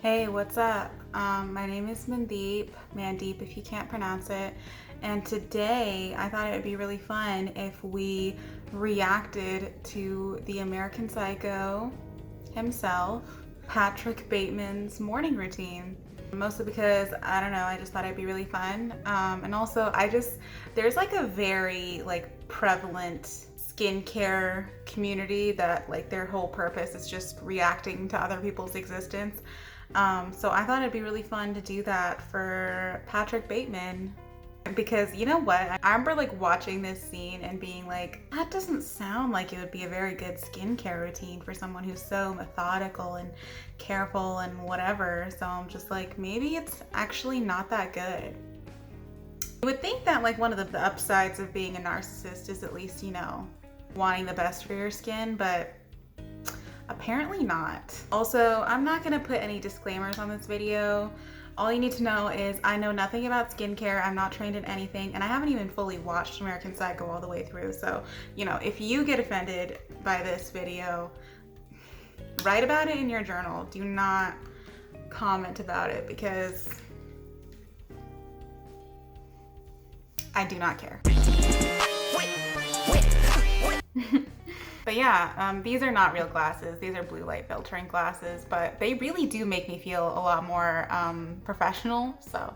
Hey, what's up? My name is Mandeep if you can't pronounce it. And today I thought it would be really fun if we reacted to the American Psycho himself, Patrick Bateman's morning routine. Mostly because, I don't know, I just thought it'd be really fun. And also there's like a very prevalent skincare community that their whole purpose is just reacting to other people's existence. So I thought it'd be really fun to do that for Patrick Bateman. Because you know what? I remember watching this scene and being like, that doesn't sound like it would be a very good skincare routine for someone who's so methodical and careful and whatever. So I'm just like, maybe it's actually not that good. You would think that one of the upsides of being a narcissist is at least, wanting the best for your skin, but apparently not. Also, I'm not gonna put any disclaimers on this video. All you need to know is I know nothing about skincare, I'm not trained in anything, and I haven't even fully watched American Psycho all the way through. So, if you get offended by this video, write about it in your journal. Do not comment about it because I do not care. But yeah, these are not real glasses. These are blue light filtering glasses, but they really do make me feel a lot more professional, so.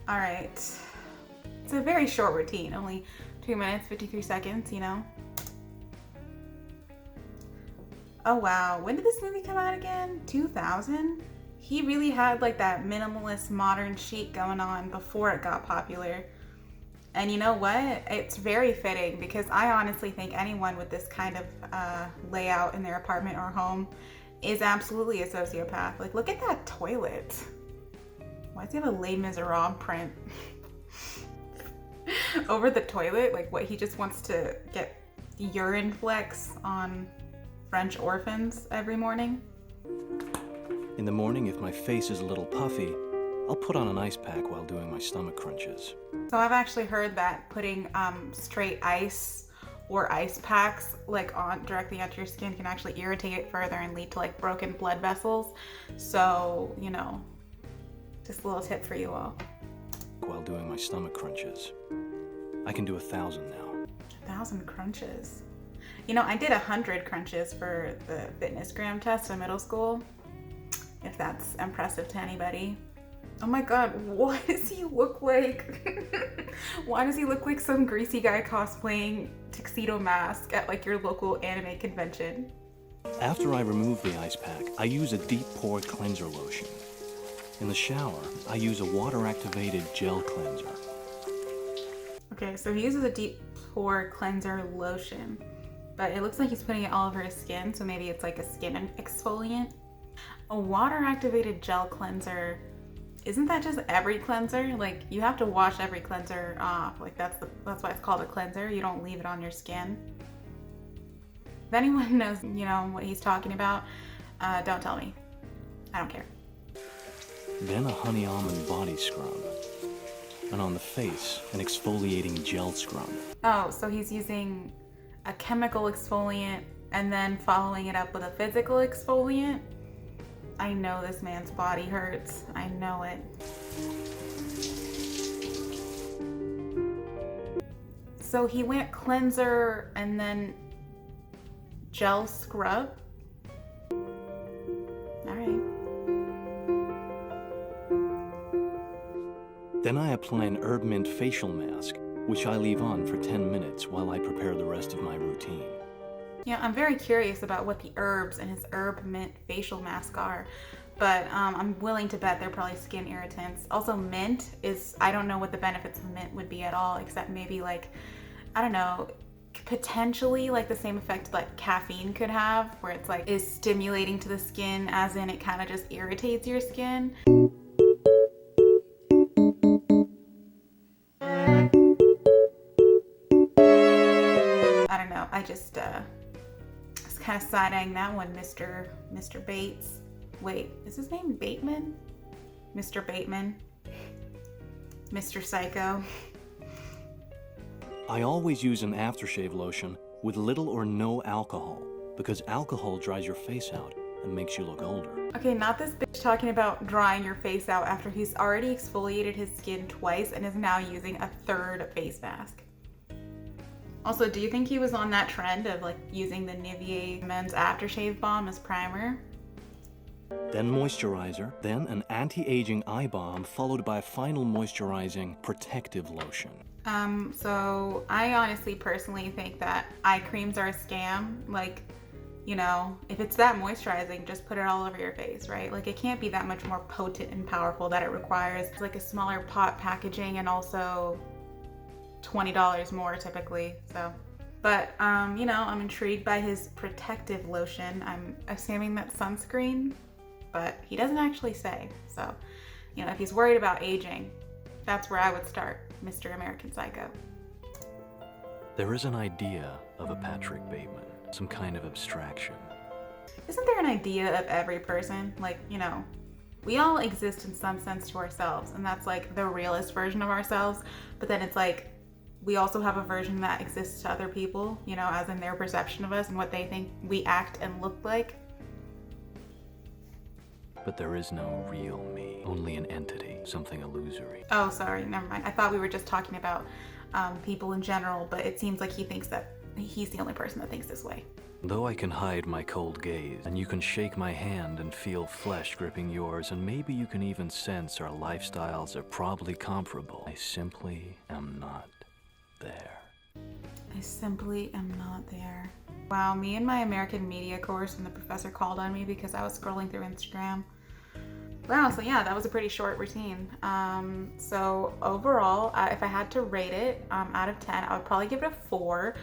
All right, it's a very short routine, only 2 minutes, 53 seconds, Oh wow, when did this movie come out again? 2000? He really had that minimalist modern chic going on before it got popular. And you know what? It's very fitting because I honestly think anyone with this kind of layout in their apartment or home is absolutely a sociopath. Look at that toilet. Why does he have a Les Miserables print over the toilet? What, he just wants to get urine flecks on French orphans every morning? In the morning, if my face is a little puffy, I'll put on an ice pack while doing my stomach crunches. So I've actually heard that putting straight ice or ice packs directly onto your skin can actually irritate it further and lead to broken blood vessels. So, just a little tip for you all. While doing my stomach crunches. I can do 1,000 now. 1,000 crunches. I did 100 crunches for the fitness gram test in middle school, if that's impressive to anybody. Oh my god, what does he look like? Why does he look like some greasy guy cosplaying Tuxedo Mask at your local anime convention? After I remove the ice pack, I use a deep pore cleanser lotion. In the shower, I use a water-activated gel cleanser. Okay, so he uses a deep pore cleanser lotion, but it looks like he's putting it all over his skin, so maybe it's a skin exfoliant. A water-activated gel cleanser. Isn't that just every cleanser? You have to wash every cleanser off. That's why it's called a cleanser. You don't leave it on your skin. If anyone knows, what he's talking about, don't tell me. I don't care. Then a honey almond body scrub. And on the face, an exfoliating gel scrub. Oh, so he's using a chemical exfoliant and then following it up with a physical exfoliant? I know this man's body hurts. I know it. So he went cleanser and then gel scrub? Alright. Then I apply an herb mint facial mask, which I leave on for 10 minutes while I prepare the rest of my routine. Yeah, I'm very curious about what the herbs in his herb mint facial mask are, but I'm willing to bet they're probably skin irritants. Also, mint is, I don't know what the benefits of mint would be at all, except maybe I don't know, potentially the same effect that caffeine could have, where it's is stimulating to the skin, as in it kind of just irritates your skin. I don't know, I just kind of side-eyeing that one, Mr. Bates. Wait, is his name Bateman? Mr. Bateman. Mr. Psycho. I always use an aftershave lotion with little or no alcohol because alcohol dries your face out and makes you look older. Okay, not this bitch talking about drying your face out after he's already exfoliated his skin twice and is now using a third face mask. Also, do you think he was on that trend of like using the Nivea men's aftershave balm as primer? Then moisturizer, then an anti-aging eye balm, followed by a final moisturizing protective lotion. So I honestly personally think that eye creams are a scam. Like, you know, if it's that moisturizing, just put it all over your face, right? Like, it can't be that much more potent and powerful that it requires like a smaller pot packaging and also $20 more typically. So, but you know, I'm intrigued by his protective lotion. I'm assuming that's sunscreen, but he doesn't actually say. So, you know, if he's worried about aging, that's where I would start, Mr. American Psycho. There is an idea of a Patrick Bateman, some kind of abstraction. Isn't there an idea of every person? Like, you know, we all exist in some sense to ourselves, and that's like the realist version of ourselves. But then it's like, we also have a version that exists to other people, you know, as in their perception of us and what they think we act and look like. But there is no real me, only an entity, something illusory. Oh, sorry, never mind. I thought we were just talking about people in general, but it seems like he thinks that he's the only person that thinks this way. Though I can hide my cold gaze, and you can shake my hand and feel flesh gripping yours, and maybe you can even sense our lifestyles are probably comparable, I simply am not there. I simply am not there. Wow, me and my American media course, and the professor called on me because I was scrolling through Instagram. Wow, so yeah, that was a pretty short routine. So overall, if I had to rate it out of 10, I would probably give it a 4.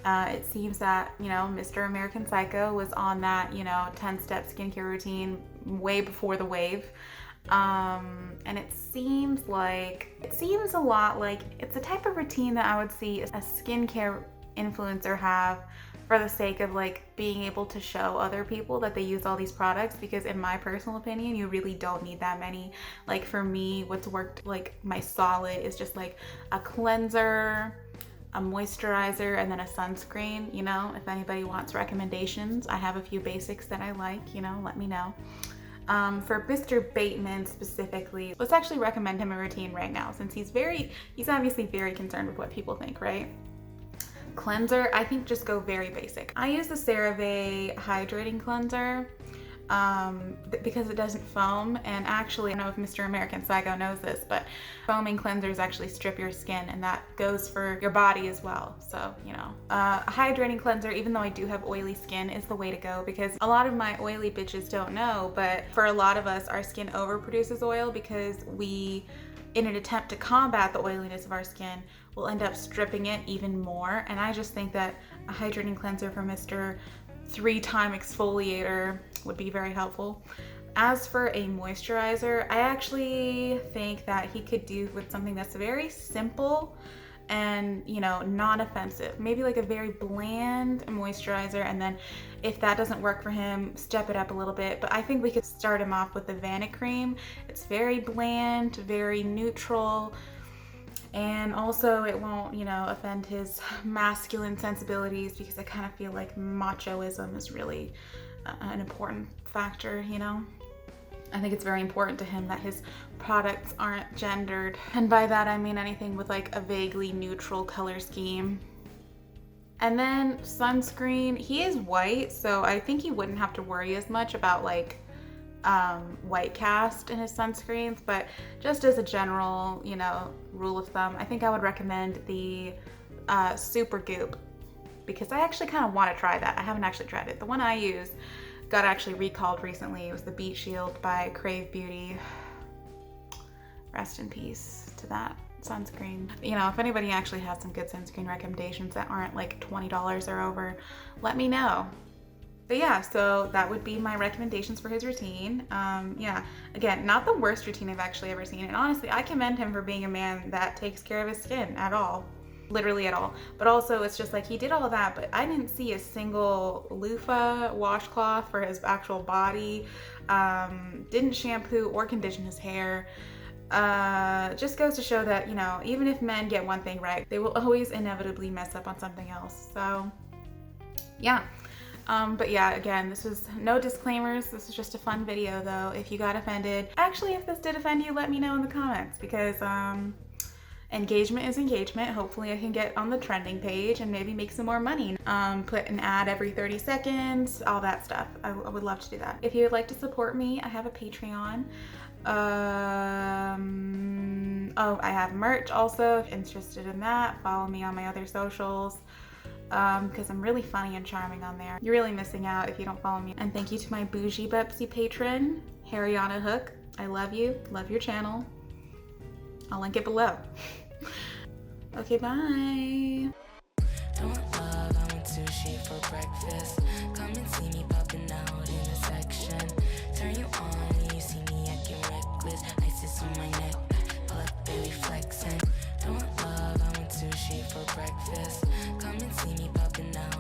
It seems that, you know, Mr. American Psycho was on that, you know, 10-step skincare routine way before the wave. And it seems a lot like it's the type of routine that I would see a skincare influencer have for the sake of like being able to show other people that they use all these products, because in my personal opinion, you really don't need that many. Like for me, what's worked like my solid is just like a cleanser, a moisturizer, and then a sunscreen. You know, if anybody wants recommendations, I have a few basics that I like, you know, let me know. For Mr. Bateman specifically, let's actually recommend him a routine right now, since he's obviously very concerned with what people think, right? Cleanser, I think just go very basic. I use the CeraVe hydrating cleanser because it doesn't foam, and actually I don't know if Mr. American Psycho knows this, but foaming cleansers actually strip your skin, and that goes for your body as well. So, you know, a hydrating cleanser, even though I do have oily skin, is the way to go, because a lot of my oily bitches don't know, but for a lot of us, our skin overproduces oil because we, in an attempt to combat the oiliness of our skin, will end up stripping it even more. And I just think that a hydrating cleanser from Mr. 3-time exfoliator would be very helpful. As for a moisturizer, I actually think that he could do with something that's very simple and, you know, non-offensive. Maybe like a very bland moisturizer, and then if that doesn't work for him, step it up a little bit. But I think we could start him off with the Vanicream. It's very bland, very neutral, and also it won't, you know, offend his masculine sensibilities, because I kind of feel like machoism is really an important factor, you know? I think it's very important to him that his products aren't gendered. And by that I mean anything with like a vaguely neutral color scheme. And then sunscreen, he is white, so I think he wouldn't have to worry as much about like white cast in his sunscreens, but just as a general, you know, rule of thumb, I think I would recommend the Super Goop, because I actually kind of want to try that. I haven't actually tried it. The one I use got actually recalled recently. It was the Beat Shield by Crave Beauty. Rest in peace to that sunscreen. You know, if anybody actually has some good sunscreen recommendations that aren't like $20 or over, let me know. But yeah, so that would be my recommendations for his routine. Yeah, again, not the worst routine I've actually ever seen. And honestly, I commend him for being a man that takes care of his skin at all. Literally at all. But also, it's just like he did all that, but I didn't see a single loofah, washcloth for his actual body. Didn't shampoo or condition his hair. Just goes to show that, you know, even if men get one thing right, they will always inevitably mess up on something else. So, yeah. But yeah, again, this was no disclaimers. This is just a fun video though. If you got offended, actually, if this did offend you, let me know in the comments, because engagement is engagement. Hopefully I can get on the trending page and maybe make some more money. Put an ad every 30 seconds, all that stuff. I would love to do that. If you would like to support me, I have a Patreon. Oh, I have merch also. If you're interested in that, follow me on my other socials. Because I'm really funny and charming on there. You're really missing out if you don't follow me. And thank you to my bougie Bepsy patron, Harriana Hook. I love you, love your channel. I'll link it below. Okay, bye. Don't love, I want sushi for breakfast. Come and see me popping out in the section. Turn you on and you see me acting reckless. Isis on my neck, pull up baby flexing. Don't love, I want sushi for breakfast. Come and see me popping out.